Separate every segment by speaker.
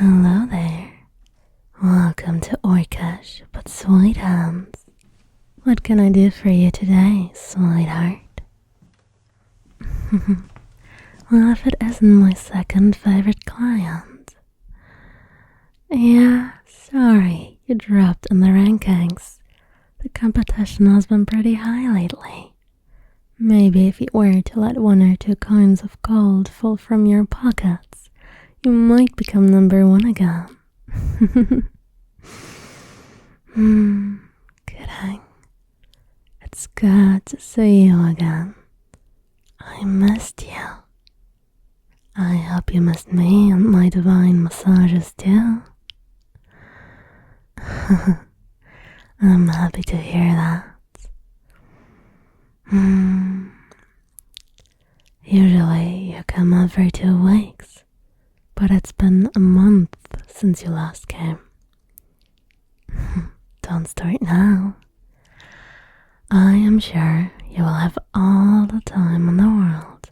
Speaker 1: Hello there. Welcome to Orcish, but sweet hands. What can I do for you today, sweetheart? Well, if it isn't my second favorite client. Yeah, sorry, you dropped in the rankings. The competition has been pretty high lately. Maybe if you were to let 1 or 2 coins of gold fall from your pockets, you might become number 1 again. Kidding. It's good to see you again. I missed you. I hope you missed me and my divine massages too. I'm happy to hear that. Usually you come every 2 weeks, but it's been a month since you last came. Don't start now. I am sure you will have all the time in the world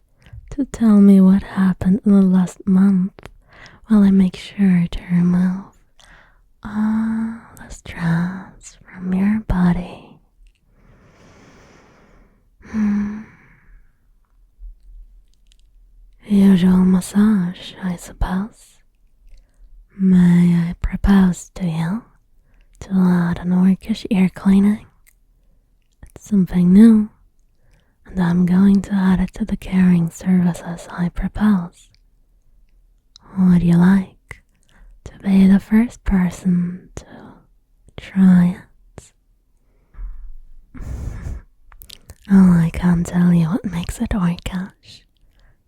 Speaker 1: to tell me what happened in the last month while I make sure to remove all the stress from your body. Usual massage, I suppose. May I propose to you to add an orcish ear cleaning? It's something new, and I'm going to add it to the caring services I propose. Would you like to be the first person to try it? Oh, I can't tell you what makes it orcish.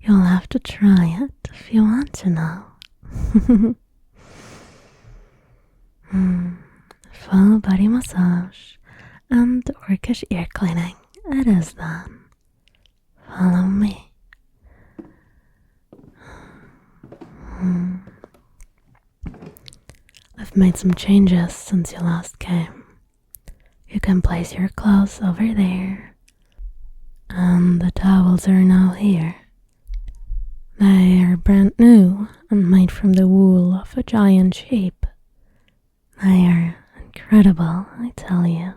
Speaker 1: You'll have to try it if you want to know. Full body massage and orcish ear cleaning. It is then. Follow me. I've made some changes since you last came. You can place your clothes over there, and the towels are now here. They are brand new and made from the wool of a giant sheep. They are incredible, I tell you.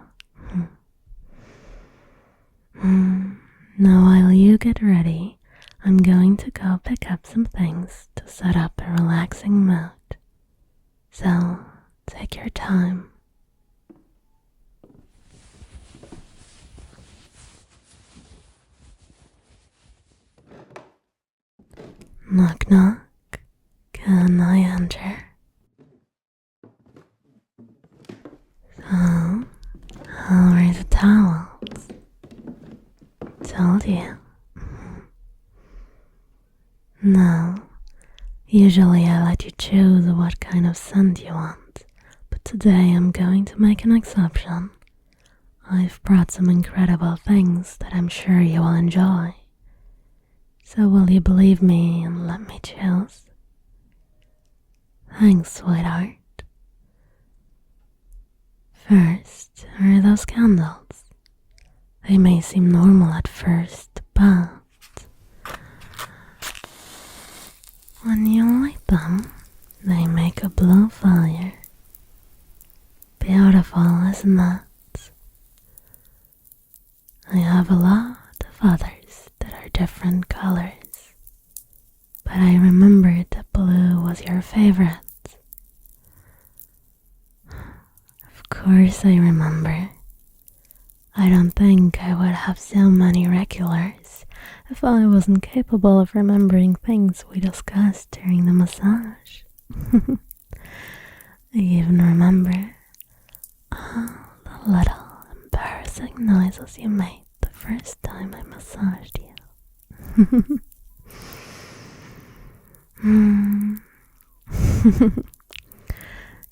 Speaker 1: Now while you get ready, I'm going to go pick up some things to set up a relaxing mood. So, take your time. Knock knock, can I enter? So, how are the towels? Told you. No, usually I let you choose what kind of scent you want, but today I'm going to make an exception. I've brought some incredible things that I'm sure you will enjoy. So will you believe me and let me choose? Thanks, sweetheart. First are those candles. They may seem normal at first, but when you light them, they make a blue fire. Beautiful, isn't it? I have a lot of others that are different colors, but I remembered that blue was your favorite. Of course I remember. I don't think I would have so many regulars if I wasn't capable of remembering things we discussed during the massage. I even remember all the little embarrassing noises you made the first time I massaged you.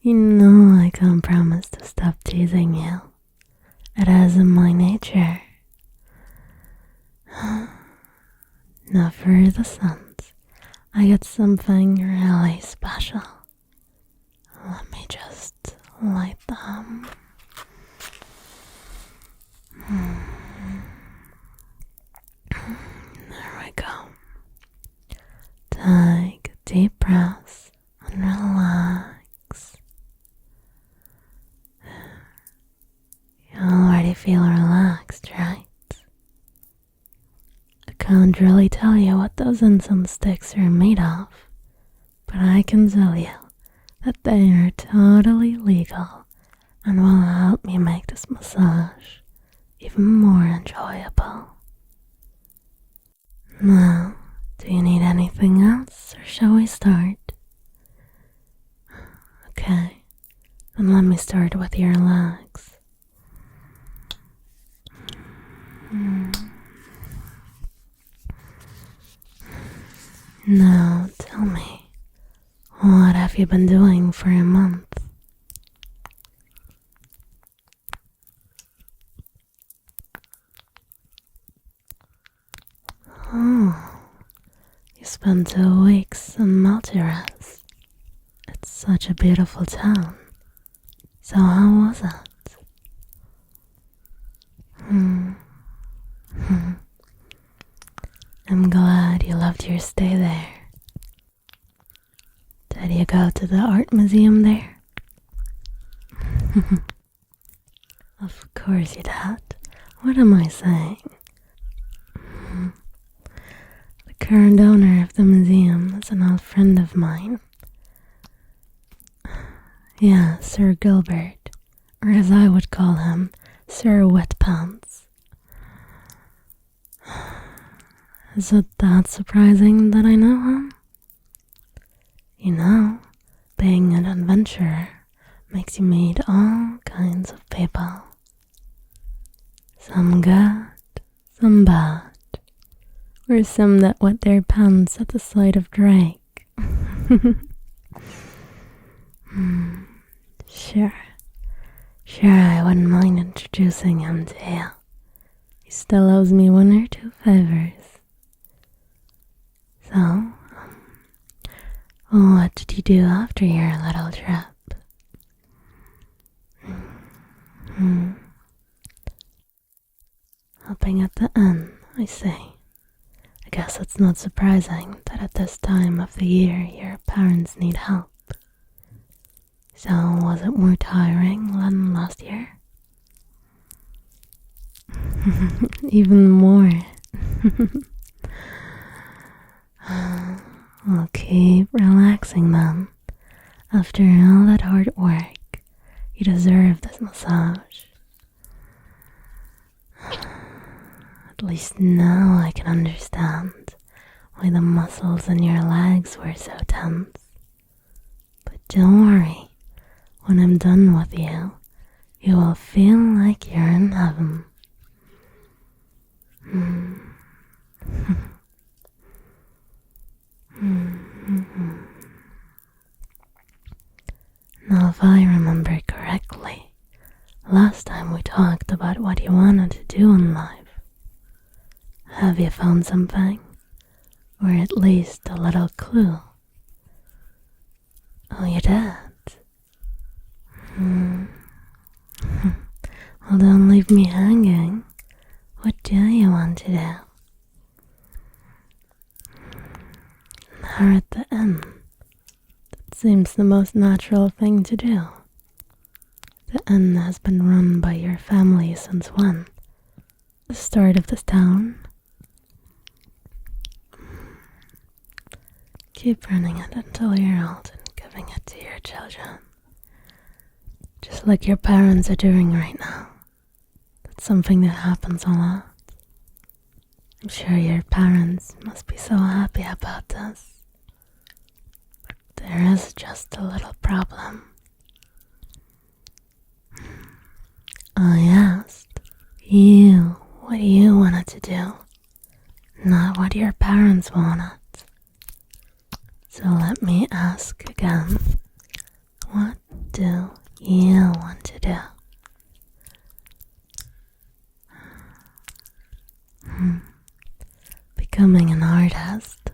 Speaker 1: You know I can't promise to stop teasing you. It is in my nature. Now for the scent, I got something really special. Let me just light them. There we go. Take a deep breath and relax. can't really tell you what those incense sticks are made of, but I can tell you that they are totally legal and will help me make this massage even more enjoyable. Now, do you need anything else, or shall we start? Okay, then let me start with your legs. Now, tell me, what have you been doing for a month? Oh, you spent 2 weeks in Maltese. It's such a beautiful town. So how was it? I'm glad you loved your stay there. Did you go to the art museum there? Of course you did. What am I saying? The current owner of the museum is an old friend of mine. Yeah, Sir Gilbert, or as I would call him, Sir Wetpants. Is it that surprising that I know him? You know, being an adventurer makes you meet all kinds of people. Some good, some bad, or some that wet their pants at the sight of Drake. Sure, I wouldn't mind introducing him to you. He still owes me 1 or 2 favors. So, what did you do after your little trip? Helping at the inn, I see. I guess it's not surprising that at this time of the year your parents need help. So, was it more tiring than last year? Even more. I'll keep relaxing then. After all that hard work, you deserve this massage. At least now I can understand why the muscles in your legs were so tense. But don't worry, when I'm done with you, you will feel like you're in heaven. Now, if I remember correctly, last time we talked about what you wanted to do in life. Have you found something? Or at least a little clue? Oh, you did? Well, don't leave me hanging. What do you want to do? Now at the inn. That seems the most natural thing to do. The inn has been run by your family since when? The start of this town? Keep running it until you're old and giving it to your children. Just like your parents are doing right now. That's something that happens a lot. I'm sure your parents must be so happy about this. But there is just a little problem. I asked you what you wanted to do, not what your parents wanted. So let me ask again, what do you want to do? Becoming an artist?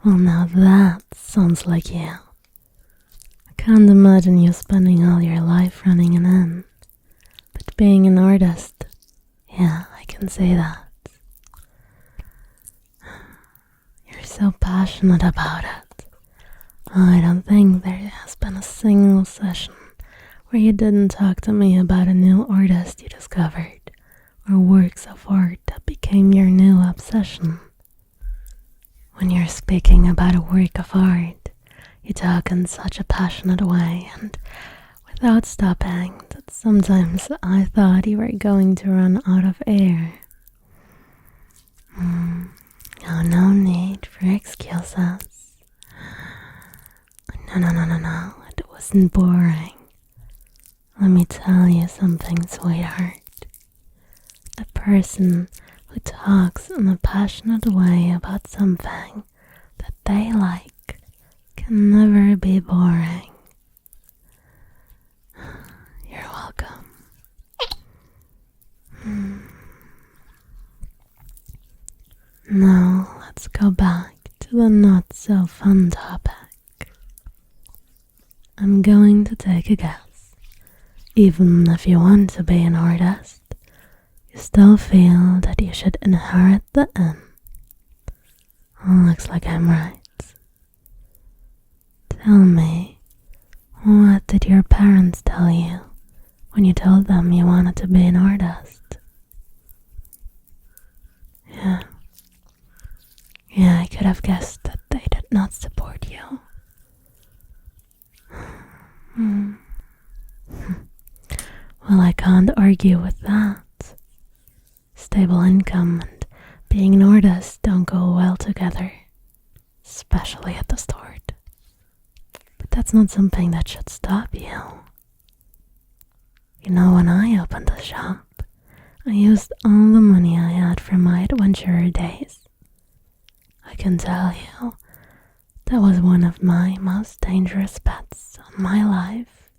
Speaker 1: Well, now that sounds like you. I can't imagine you spending all your life running an inn. But being an artist, yeah, I can say that. You're so passionate about it. I don't think there has been a single session where you didn't talk to me about a new artist you discovered, or works of art that became your new obsession. When you're speaking about a work of art, you talk in such a passionate way and without stopping that sometimes I thought you were going to run out of air. Oh, no need for excuses. No, it wasn't boring. Let me tell you something, sweetheart. A person who talks in a passionate way about something that they like can never be boring. You're welcome. Now let's go back to the not so fun topic. I'm going to take a guess. Even if you want to be an artist, you still feel that you should inherit the N. Looks like I'm right. Tell me, what did your parents tell you when you told them you wanted to be an artist? Yeah, I could have guessed that they did not support you. Well, I can't argue with that. Stable income and being an artist don't go well together, especially at the start. But that's not something that should stop you. You know, when I opened the shop, I used all the money I had from my adventurer days. I can tell you, that was one of my most dangerous bets on my life.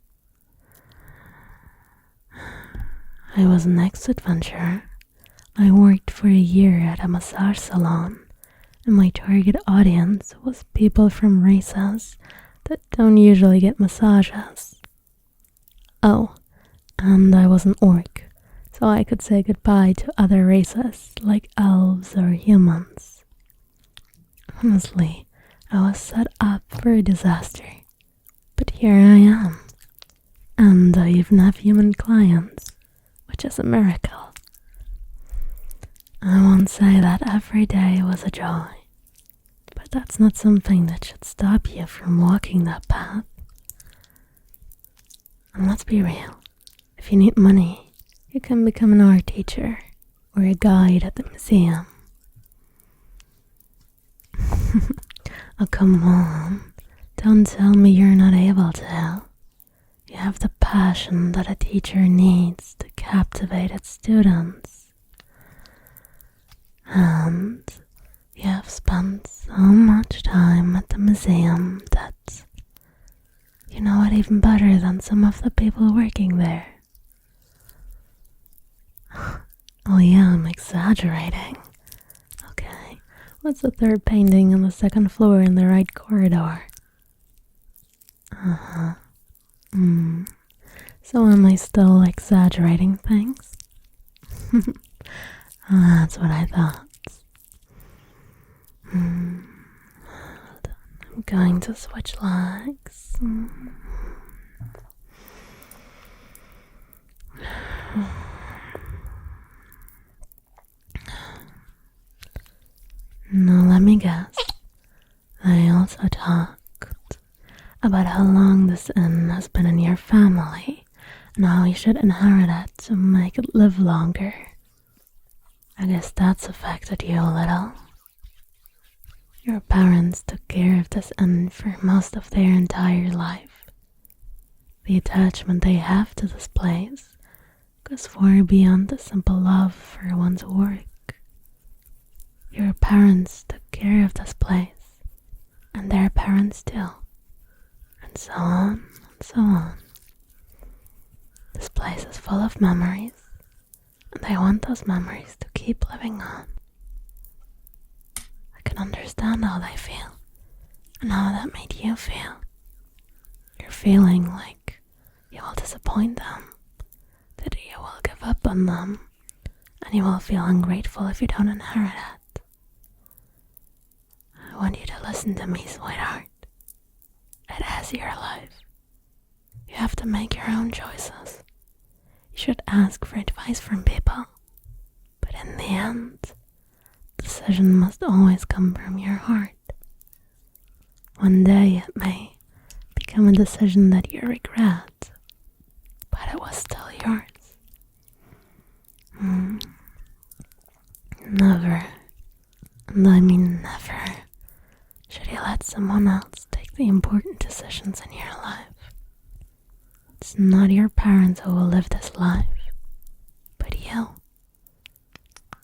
Speaker 1: I was an ex-adventurer. I worked for a year at a massage salon, and my target audience was people from races that don't usually get massages. Oh, and I was an orc, so I could say goodbye to other races like elves or humans. Honestly, I was set up for a disaster, but here I am, and I even have human clients, which is a miracle. I won't say that every day was a joy, but that's not something that should stop you from walking that path. And let's be real, if you need money, you can become an art teacher or a guide at the museum. Oh, come on, don't tell me you're not able to. You have the passion that a teacher needs to captivate its students. And you have spent so much time at the museum that you know it even better than some of the people working there. Oh yeah, I'm exaggerating. Okay, what's the third painting on the second floor in the right corridor? So am I still exaggerating things? That's what I thought. I'm going to switch legs. Now let me guess. They also talked about how long this inn has been in your family and how you should inherit it to make it live longer. I guess that's affected you a little. Your parents took care of this inn for most of their entire life. The attachment they have to this place goes far beyond the simple love for one's work. Your parents took care of this place, and their parents too, and so on and so on. This place is full of memories, and I want those memories to keep living on. I can understand how they feel, and how that made you feel. You're feeling like you will disappoint them, that you will give up on them, and you will feel ungrateful if you don't inherit it. I want you to listen to me, sweetheart. It is your life. You have to make your own choices. You should ask for advice from people. But in the end, this decision must always come from your heart. One day it may become a decision that you regret, but it was still yours. Never, and I mean never, should you let someone else take the important decisions in your life. It's not your parents who will live this life, but you.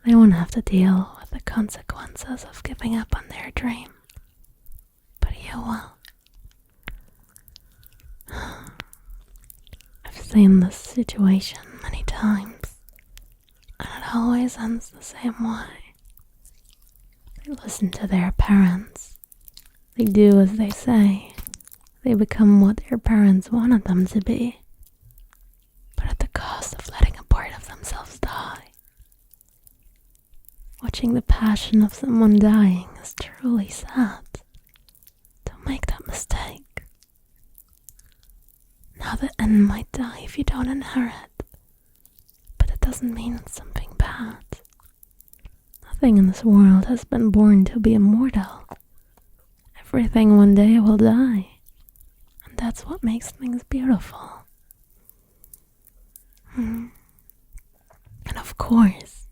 Speaker 1: They won't have to deal with the consequences of giving up on their dream, but you will. I've seen this situation many times, and it always ends the same way. They listen to their parents. They do as they say. They become what their parents wanted them to be, but at the cost of letting a part of themselves die. Watching the passion of someone dying is truly sad. Don't make that mistake. Now the end might die if you don't inherit, but it doesn't mean it's something bad. Nothing in this world has been born to be immortal. Everything one day will die, and that's what makes things beautiful. And of course,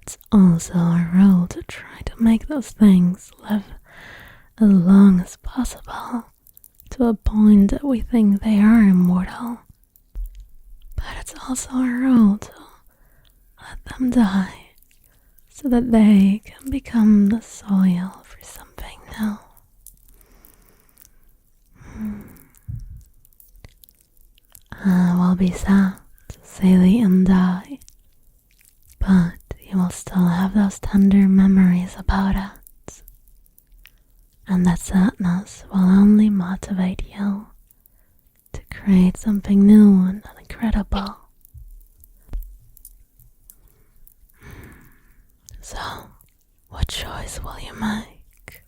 Speaker 1: it's also our role to try to make those things live as long as possible, to a point that we think they are immortal. But it's also our role to let them die, so that they can become the soil for something new. I will be sad to see the end die, but you will still have those tender memories about it. And that sadness will only motivate you to create something new and incredible. So, what choice will you make?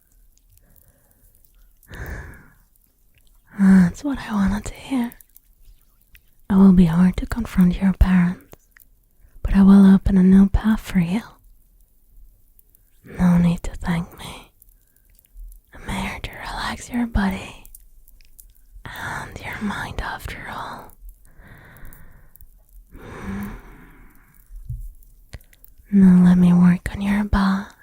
Speaker 1: That's what I wanted to hear. It will be hard to confront your parents, but I will open a new path for you. No need to thank me. I'm here to relax your body and your mind after all. Now let me work on your back.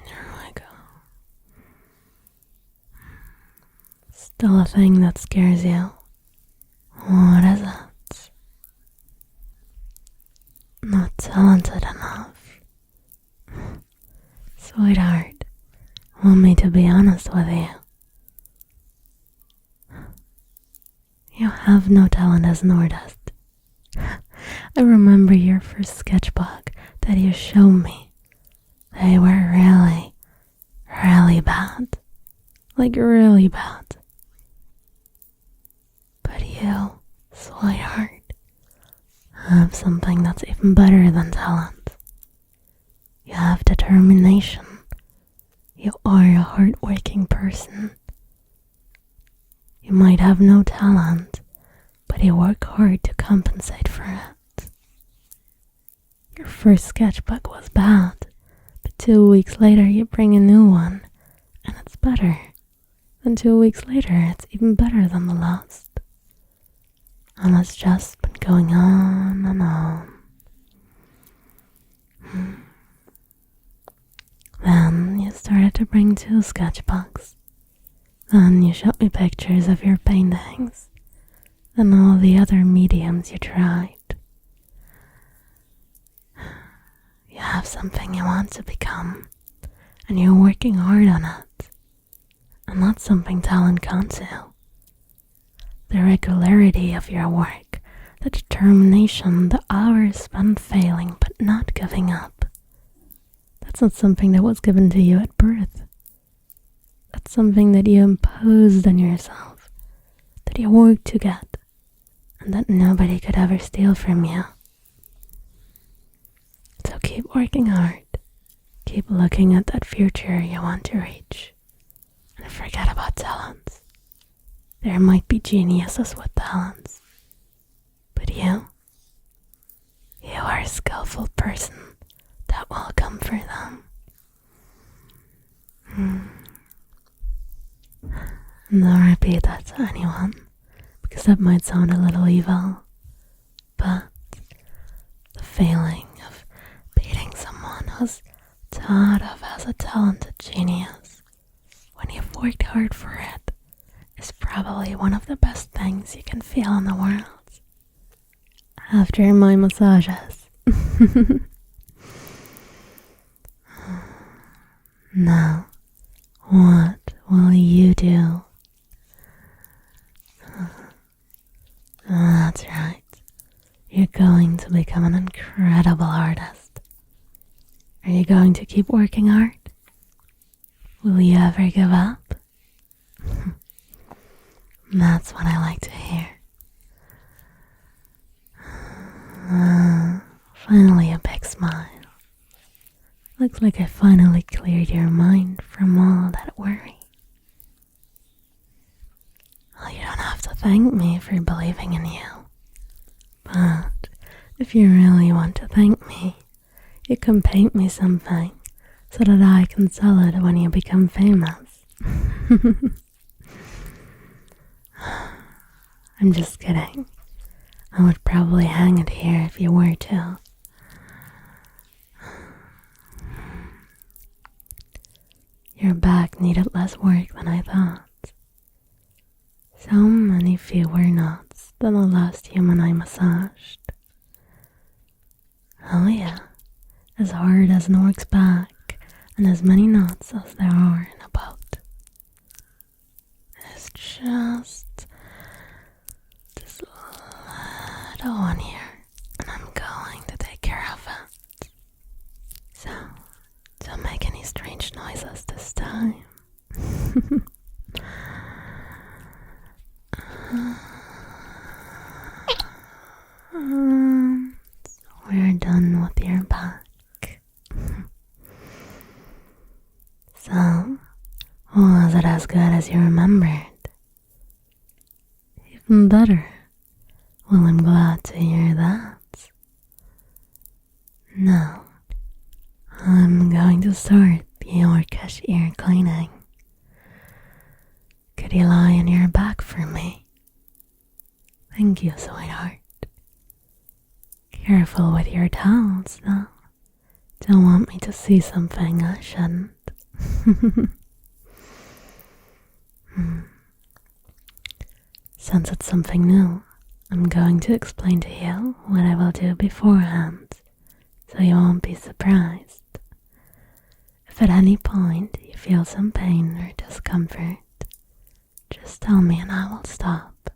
Speaker 1: There we go. Still a thing that scares you? What is it? Not talented enough. Sweetheart, want me to be honest with you? You have no talent as an artist. I remember your first sketchbook that you showed me. They were really, really bad. Like really bad. But you, sweetheart, have something that's even better than talent. You have determination. You are a hard-working person. You might have no talent, but you work hard to compensate for it. Your first sketchbook was bad, but 2 weeks later you bring a new one, and it's better. Then 2 weeks later it's even better than the last. And it's just been going on and on. Then you started to bring 2 sketchbooks. Then you showed me pictures of your paintings, and all the other mediums you tried. You have something you want to become, and you're working hard on it. And that's something talent can't do. The regularity of your work, the determination, the hours spent failing but not giving up. That's not something that was given to you at birth. That's something that you imposed on yourself, that you worked to get, and that nobody could ever steal from you. So keep working hard. Keep looking at that future you want to reach. And forget about talents. There might be geniuses with talents, but You are a skillful person that will comfort them. And don't repeat that to anyone, because that might sound a little evil, but the feeling of beating someone who's thought of as a talented genius when you've worked hard for it is probably one of the best things you can feel in the world. After my massages. Now, what will you do? That's right. You're going to become an incredible artist. Are you going to keep working hard? Will you ever give up? That's what I like to hear. Finally a big smile. Looks like I finally cleared your mind from all that worry. Well, you don't have to thank me for believing in you. But if you really want to thank me, you can paint me something so that I can sell it when you become famous. I'm just kidding. I would probably hang it here if you were to. Your back needed less work than I thought. So many fewer knots than the last human I massaged. Oh yeah, as hard as an orc's back and as many knots as there are in a boat. It's just this little one here, and I'm going to take care of it. So, don't make any strange noises this time. We're done with your back. So, was it as good as you remembered? Even better. Well, I'm glad to hear that. Now, I'm going to start the orcish ear cleaning. Could you lie on your back for me? Thank you, sweetheart. Careful with your towels, though. Don't want me to see something I shouldn't. Since it's something new, I'm going to explain to you what I will do beforehand, so you won't be surprised. If at any point you feel some pain or discomfort, just tell me and I will stop.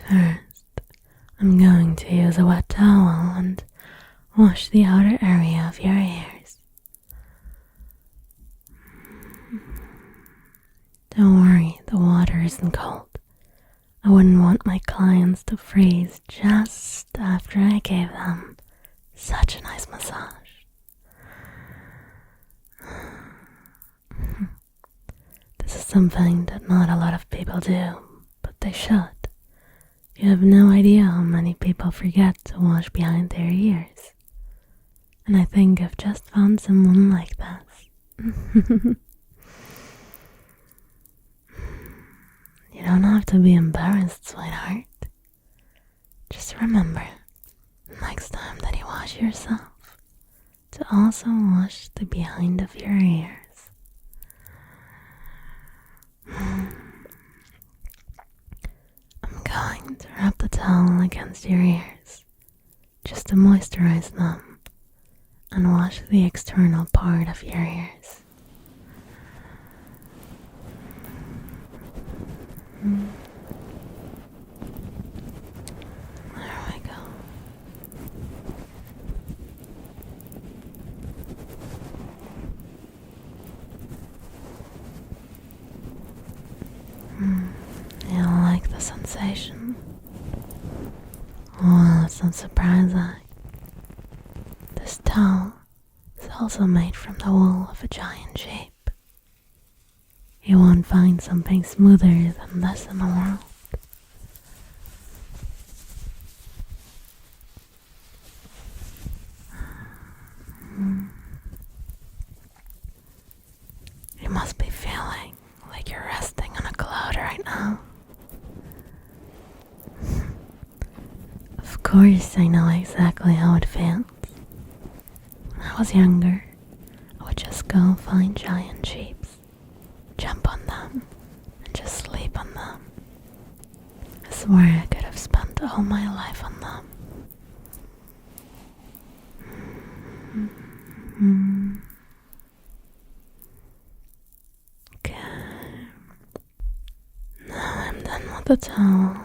Speaker 1: First, I'm going to use a wet towel and wash the outer area of your ears. Don't worry, the water isn't cold. I wouldn't want my clients to freeze just after I gave them such a nice massage. This is something that not a lot of people do, but they should. You have no idea how many people forget to wash behind their ears. And I think I've just found someone like this. You don't have to be embarrassed, sweetheart. Just remember, next time that you wash yourself, to also wash the behind of your ears. I'm going to wrap the towel against your ears, just to moisturize them, and wash the external part of your ears. There we go. You like the sensation? Well, it's not surprising. This towel is also made from the wool of a giant sheep. You won't find something smoother than this in the world. must be feeling like you're resting on a cloud right now. Of course, I know exactly how it feels. When I was younger, I would just go find giant sheeps, jump on them, and just sleep on them. I swear I could have spent all my life on them. Okay. Now I'm done with the towel.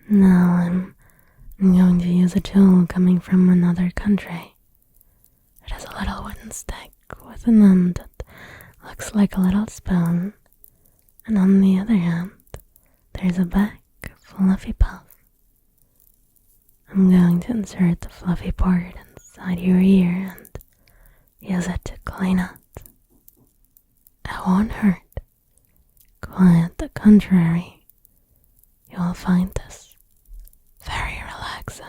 Speaker 1: Now I'm going to use a tool coming from another country. It has a little wooden stick with an end that looks like a little spoon, and on the other hand, there's a big fluffy puff. I'm going to insert the fluffy part inside your ear and use it to clean it. It won't hurt. Quite the contrary. You will find this very relaxing.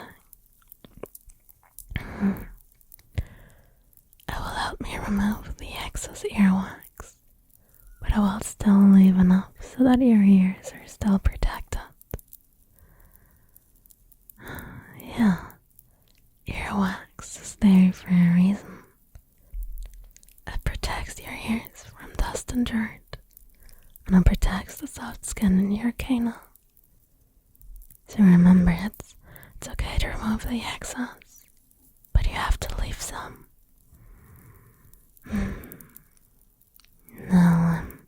Speaker 1: It will help me remove the excess earwax, but I will still leave enough so that your ears are still protected. Yeah, earwax is there for a reason. It protects your ears from dust and dirt, and it protects the soft skin in your Kana. So remember, it's okay to remove the excess, but you have to leave some. Now I'm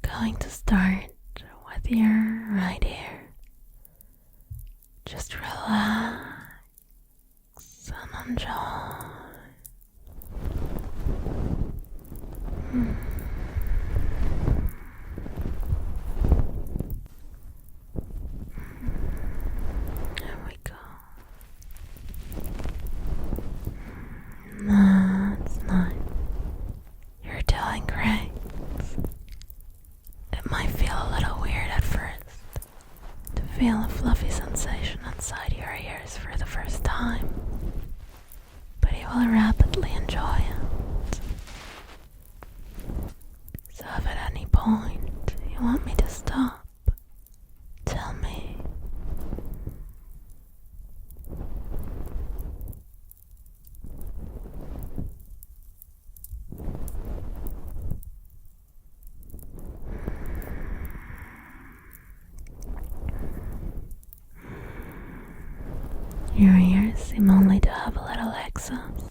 Speaker 1: going to start with your right ear. Just relax and enjoy. There we go. That's nice. You're doing great. It might feel a little weird at first to feel a fluffy sensation inside your ears for the first time, but you will rapidly enjoy it. So if at any point you want me to stop, tell me. Your ears seem only to have a little excess,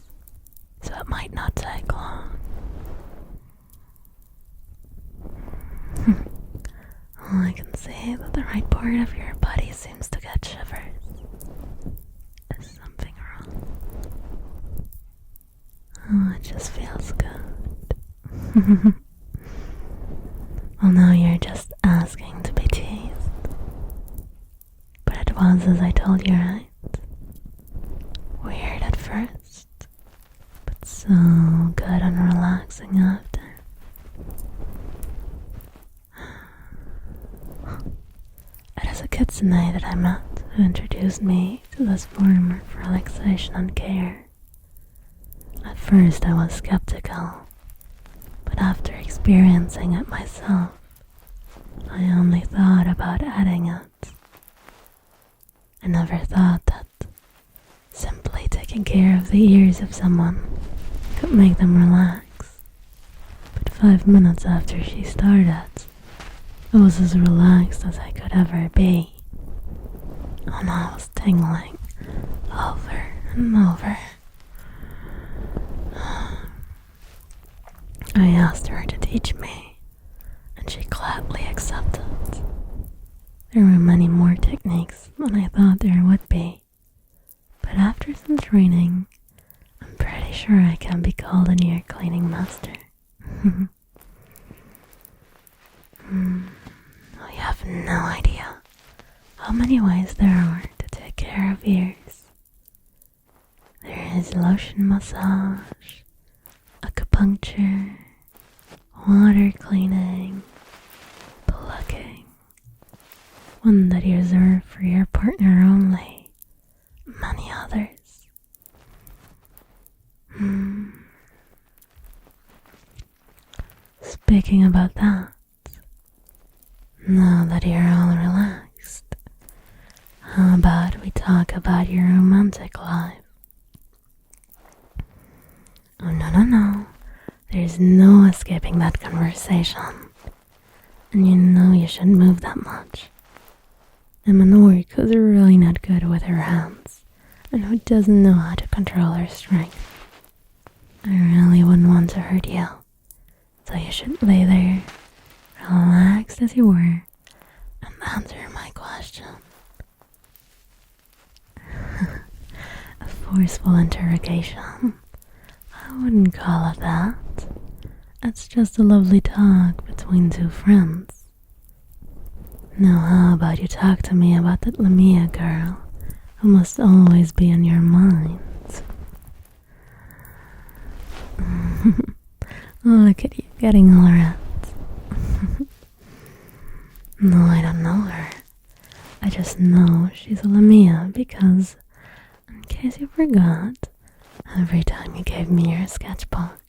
Speaker 1: so it might not take long. Well, I can see that the right part of your body seems to get shivers. Is something wrong? Oh, it just feels good. Well, now you're just asking to be teased. But it was as I told you, right? Weird at first, but so good and relaxing after. It is a kitsune that I met who introduced me to this form of relaxation and care. At first I was skeptical, but after experiencing it myself, I only thought about adding it. I never thought that simply taking care of the ears of someone could make them relax. But 5 minutes after she started, I was as relaxed as I could ever be. And I was tingling over and over. I asked her to teach me, and she gladly accepted. There were many more techniques than I thought there would be. But after some training, I'm pretty sure I can be called an ear cleaning master. Well, you have no idea how many ways there are to take care of ears. There is lotion massage, acupuncture, water cleaning, plucking, one that you reserve for your partner only, many others. speaking about that, now that you're all relaxed, how about we talk about your romantic life? Oh, no. There's no escaping that conversation. And you know you shouldn't move that much. I'm an orc who's really not good with her hands, and who doesn't know how to control her strength. I really wouldn't want to hurt you, so you should lay there, relaxed as you were, and answer my question. A forceful interrogation. I wouldn't call it that. It's just a lovely talk between two friends. Now how about you talk to me about that Lamia girl who must always be in your mind? Look at you getting all red. No, I don't know her. I just know she's a Lamia because, in case you forgot, every time you gave me your sketchbook,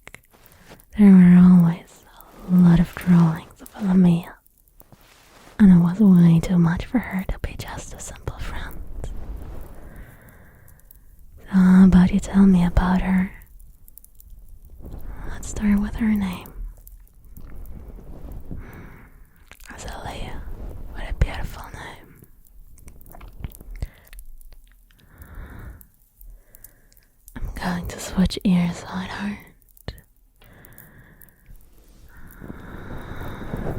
Speaker 1: there were always a lot of drawings of a Lamia, and it was way too much for her to be just a simple friend. So how about you tell me about her? Let's start with her name. Azalea, what a beautiful name. I'm going to switch ears, sweetheart.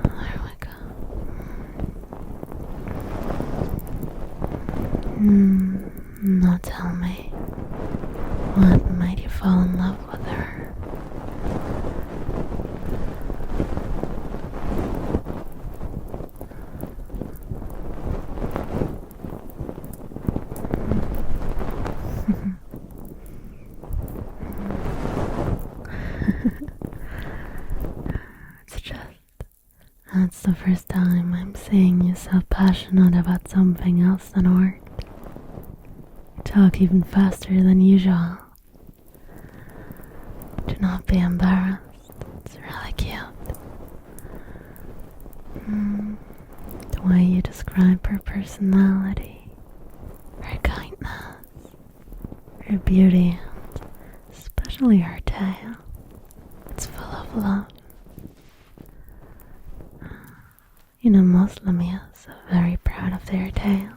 Speaker 1: There we go. Now tell me, what made you fall in love with her? That's the first time I'm seeing you so passionate about something else than art. You talk even faster than usual. Do not be embarrassed. It's really cute. The way you describe her personality, her kindness, her beauty, and especially her tail. It's full of love. You know, most Lamias are very proud of their tails.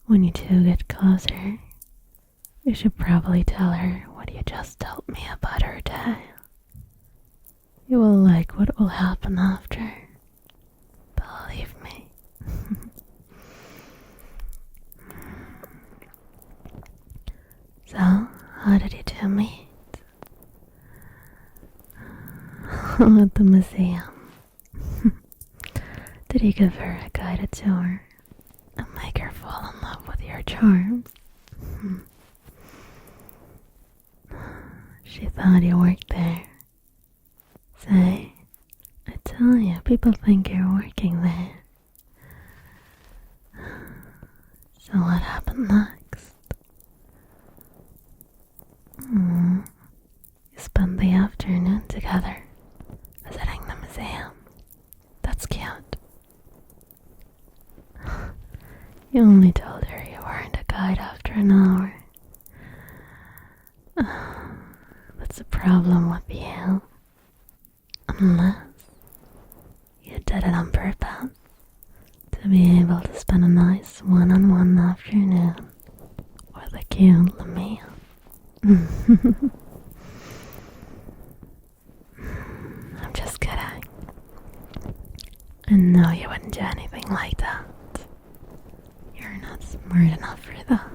Speaker 1: When you two get closer, you should probably tell her what you just told me about her tail. You will like what will happen after. Believe me. So, how did you two meet? At the museum. Did you give her a guided tour and make her fall in love with your charms? She thought you worked there. Say, I tell you, people think you're working there. So what happened next? You spent the afternoon together, visiting the museum. That's cute. You only told her you weren't a guide after an hour. That's a problem with you. Unless you did it on purpose to be able to spend a nice one-on-one afternoon with a cute Lamia. I'm just kidding. I know you wouldn't do anything like that. You're not smart enough for that.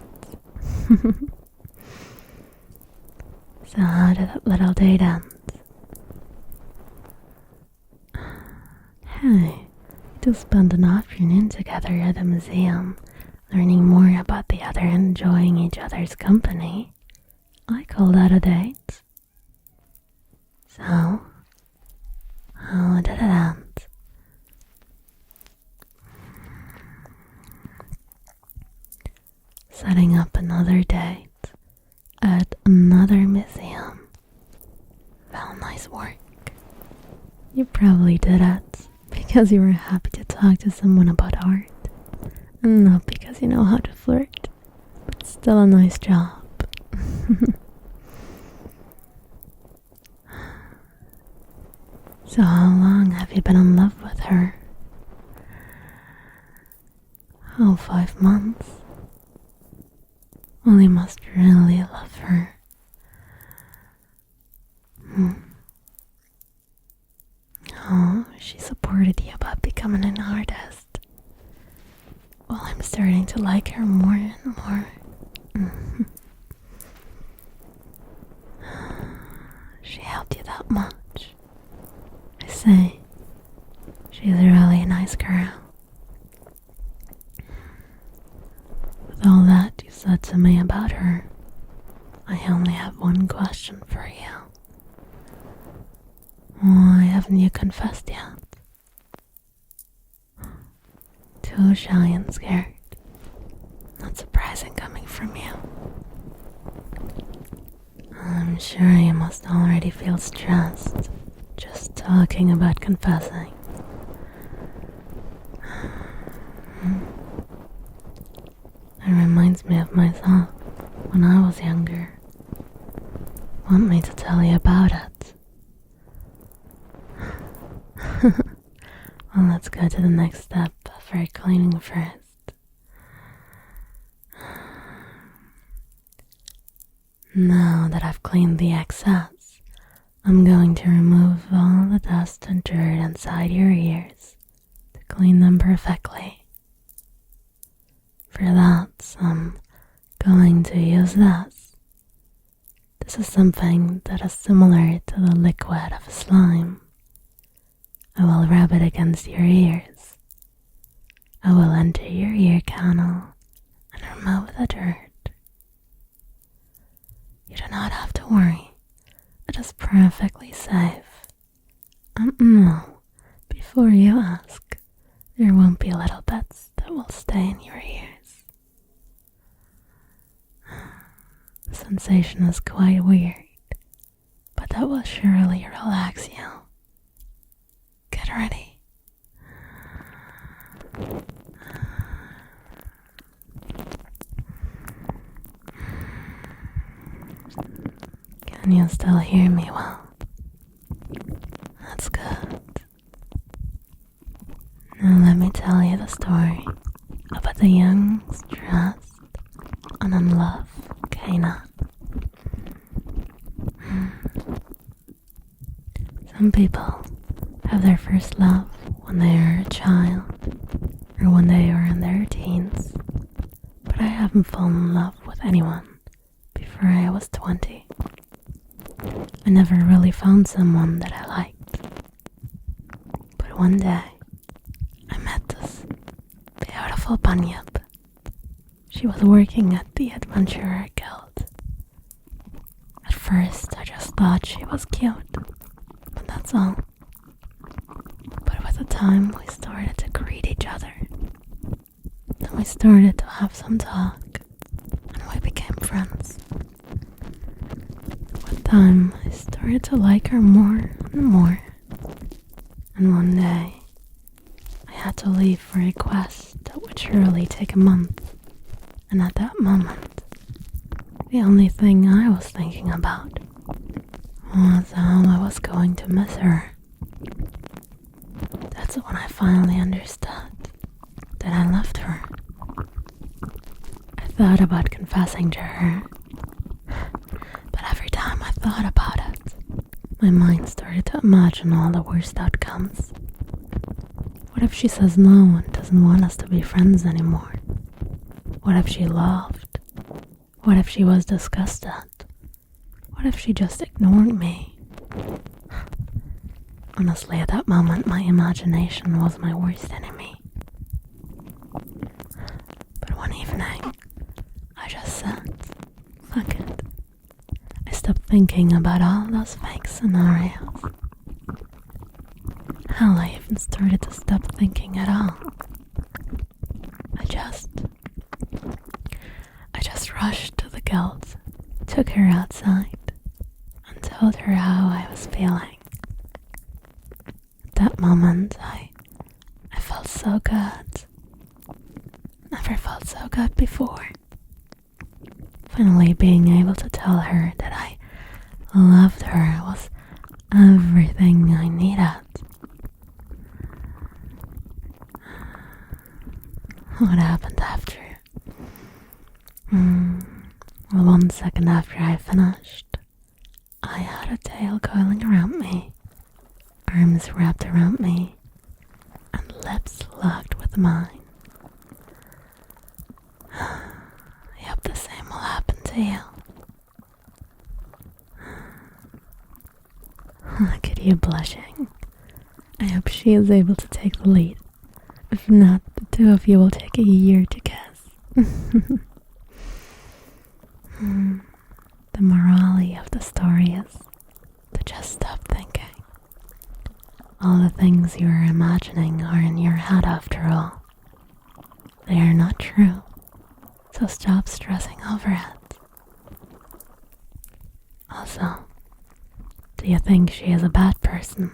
Speaker 1: So how did that little date end? Hey, you just spent an afternoon together at the museum, learning more about the other and enjoying each other's company. I call that a date. So, how did it end? Setting up another date at another museum. Well, nice work. You probably did it because you were happy to talk to someone about art, and not because you know how to flirt. But still a nice job. So how long have you been in love with her? Oh, 5 months. Well, you must really love her. Oh, she supported you about becoming an artist. Well, I'm starting to like her more and more. She helped you that much. I say, she's really a nice girl. With all that you said to me about her, I only have one question for you. Why haven't you confessed yet? Too shy and scared. Not surprising coming from you. I'm sure you must already feel stressed just talking about confessing. It reminds me of myself when I was younger. Want me to tell you about it? Well, let's go to the next step for cleaning first. Now that I've cleaned the excess, I'm going to remove all the dust and dirt inside your ears to clean them perfectly. For that, I'm going to use this. This is something that is similar to the liquid of a slime. I will rub it against your ears. I will enter your ear canal and remove the dirt. You do not have to worry. It is perfectly safe. And no, before you ask, there won't be little bits that will stay in your ears. The sensation is quite weird, but that will surely relax you. Get ready. Can you still hear me well? That's good. Now let me tell you the story about the young, stressed, and in love Kana. Some people have their first love when they are a child or when they are in their teens, but I haven't fallen in love with anyone before I was 20. I never really found someone that I liked. But one day, I met this beautiful bunyip. She was working at the Adventurer Guild. At first, I just thought she was cute, but that's all. But with the time, we started to greet each other. Then we started to have some talk, and we became friends. With time, I started to like her more and more. And one day, I had to leave for a quest that would surely take a month. And at that moment, the only thing I was thinking about was how I was going to miss her. That's when I finally understood that I loved her. I thought about confessing to her, but every time I thought about it, my mind started to imagine all the worst outcomes. What if she says no and doesn't want us to be friends anymore? What if she laughed? What if she was disgusted? What if she just ignored me? Honestly, at that moment, my imagination was my worst enemy. But one evening, I just said, fuck it. I stopped thinking about all those fake scenarios. Hell, I even started to stop thinking at all. I just rushed to the guild, took her outside, and told her how I was feeling. moment, I felt so good. Never felt so good before. Finally being able to tell her that I loved her was everything I needed. What happened after? Well, 1 second after I finished, I had a tail coiling around me, arms wrapped around me, and lips locked with mine. I hope the same will happen to you. Look at you blushing. I hope she is able to take the lead. If not, the two of you will take a year to kiss. The morality of the story is to just stop thinking. All the things you are imagining are in your head after all. They are not true, so stop stressing over it. Also, do you think she is a bad person?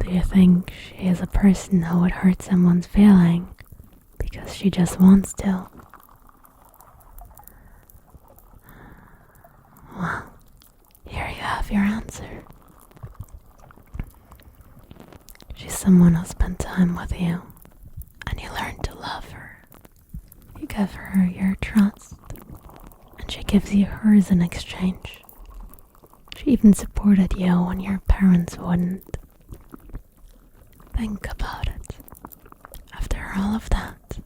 Speaker 1: Do you think she is a person who would hurt someone's feeling because she just wants to? Well, here you have your answer. She's someone who spent time with you, and you learn to love her. You give her your trust, and she gives you hers in exchange. She even supported you when your parents wouldn't. Think about it. After all of that,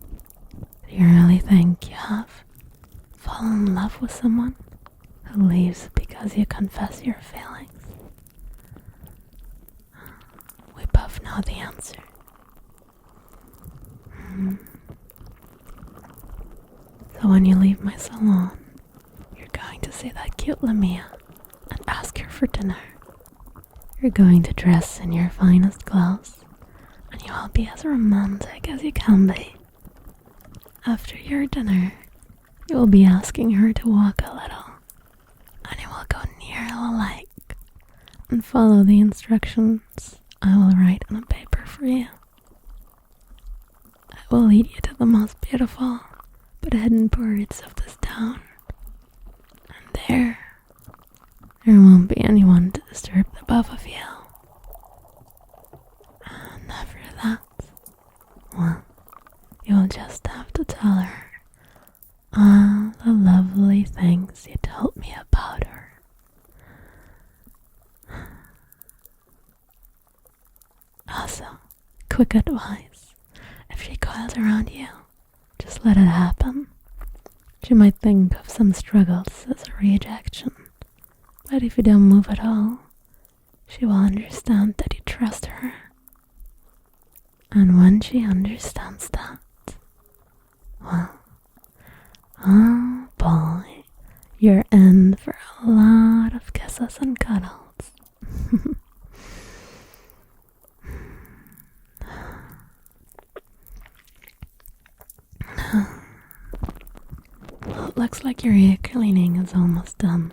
Speaker 1: do you really think you have fallen in love with someone who leaves because you confess your feelings? We both know the answer. So when you leave my salon, you're going to see that cute Lamia and ask her for dinner. You're going to dress in your finest clothes, and you will be as romantic as you can be. After your dinner, you will be asking her to walk a little, and you will go near the lake and follow the instructions I will write on a paper for you. I will lead you to the most beautiful but hidden parts of this town, and there won't be anyone to disturb the both of you. And after that, well, you'll just have to tell her all the lovely things you told me about her. Also, quick advice: if she coils around you, just let it happen. She might think of some struggles as a rejection, but if you don't move at all, she will understand that you trust her. And when she understands that, well, oh boy, you're in for a lot of kisses and cuddles. Well, it looks like your ear cleaning is almost done.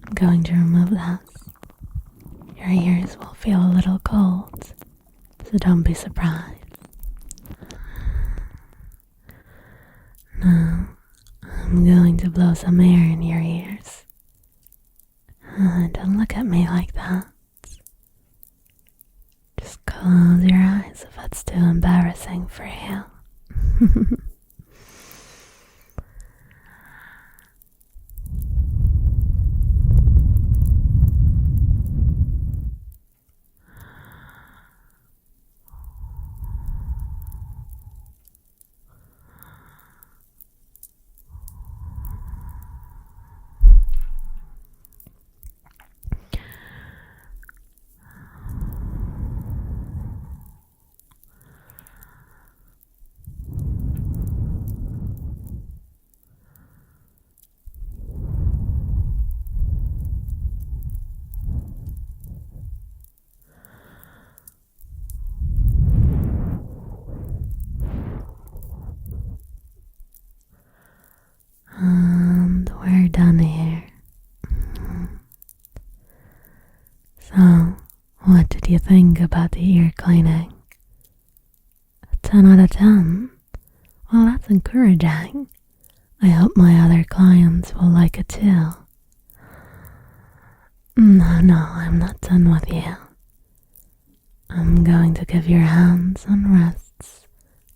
Speaker 1: I'm going to remove that. Your ears will feel a little cold, so don't be surprised. Now, I'm going to blow some air in your ears. Don't look at me like that. Just close your eyes if it's too embarrassing for you. do you think about the ear cleaning? 10 out of 10. Well, that's encouraging. I hope my other clients will like it too. No, I'm not done with you. I'm going to give your hands and wrists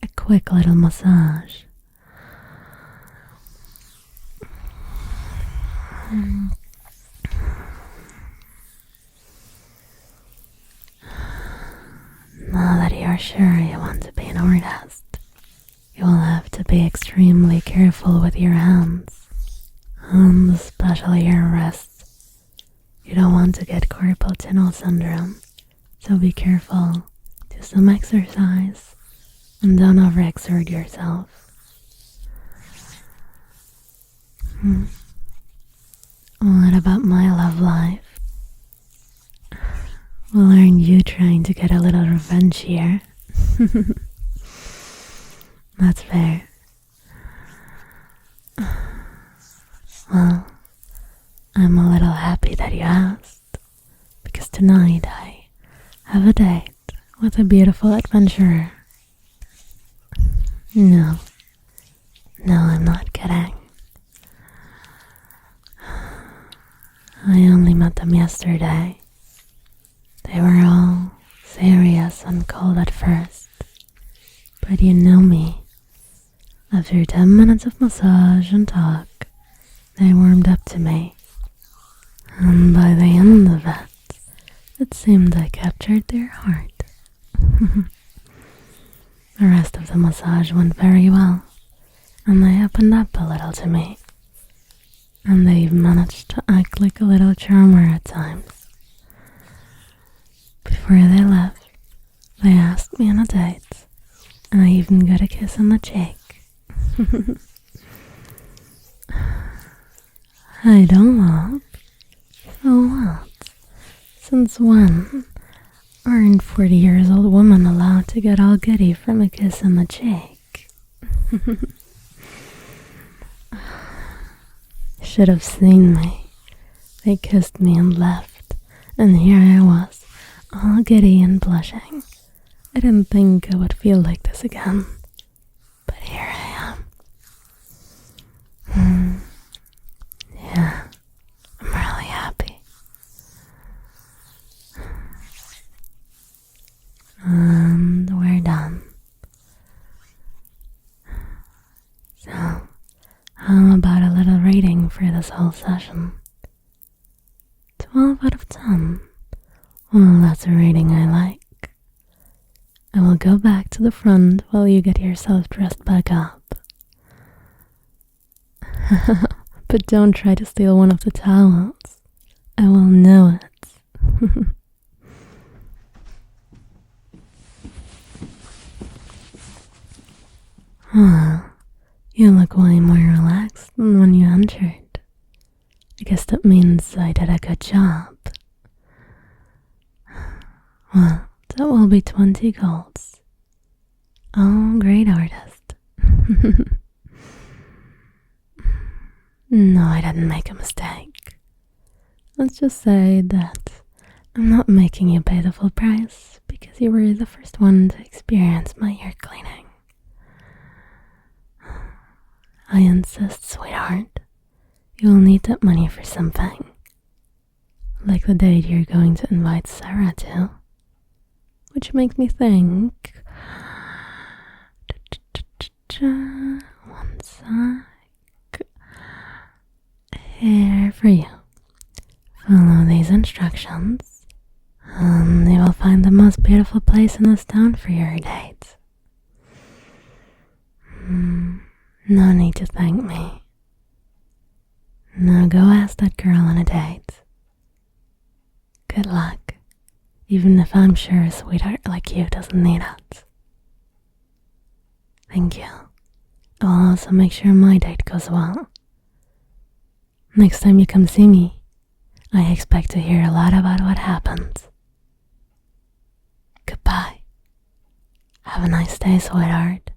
Speaker 1: a quick little massage. Now that you're sure you want to be an artist, you will have to be extremely careful with your hands, and especially your wrists. You don't want to get carpal tunnel syndrome, so be careful. Do some exercise and don't overexert yourself. What about my love life? Well, aren't you trying to get a little revenge here? That's fair. Well, I'm a little happy that you asked, because tonight I have a date with a beautiful adventurer. No, I'm not kidding. I only met them yesterday. They were all serious and cold at first, but you know me. After 10 minutes of massage and talk, they warmed up to me, and by the end of it seemed I captured their heart. The rest of the massage went very well, and they opened up a little to me, and they even managed to act like a little charmer at times. Before they left, they asked me on a date, and I even got a kiss on the cheek. I don't laugh. So what? Since when aren't 40 years old women allowed to get all giddy from a kiss on the cheek? Should have seen me. They kissed me and left, and here I was, all giddy and blushing. I didn't think I would feel like this again, but here I am. Yeah, I'm really happy. And we're done. So, how about a little rating for this whole session? 12 out of 10. Well, that's a rating I like. I will go back to the front while you get yourself dressed back up. But don't try to steal one of the towels. I will know it. You look way more relaxed than when you entered. I guess that means I did a good job. Well, that will be 20 golds. Oh, great artist. No, I didn't make a mistake. Let's just say that I'm not making you pay the full price because you were the first one to experience my ear cleaning. I insist, sweetheart. You'll need that money for something. Like the date you're going to invite Sarah to. Which makes me think... One sec. Here for you. Follow these instructions, and you will find the most beautiful place in this town for your date. No need to thank me. Now go ask that girl on a date. Good luck, even if I'm sure a sweetheart like you doesn't need it. Thank you. I'll also make sure my date goes well. Next time you come see me, I expect to hear a lot about what happened. Goodbye. Have a nice day, sweetheart.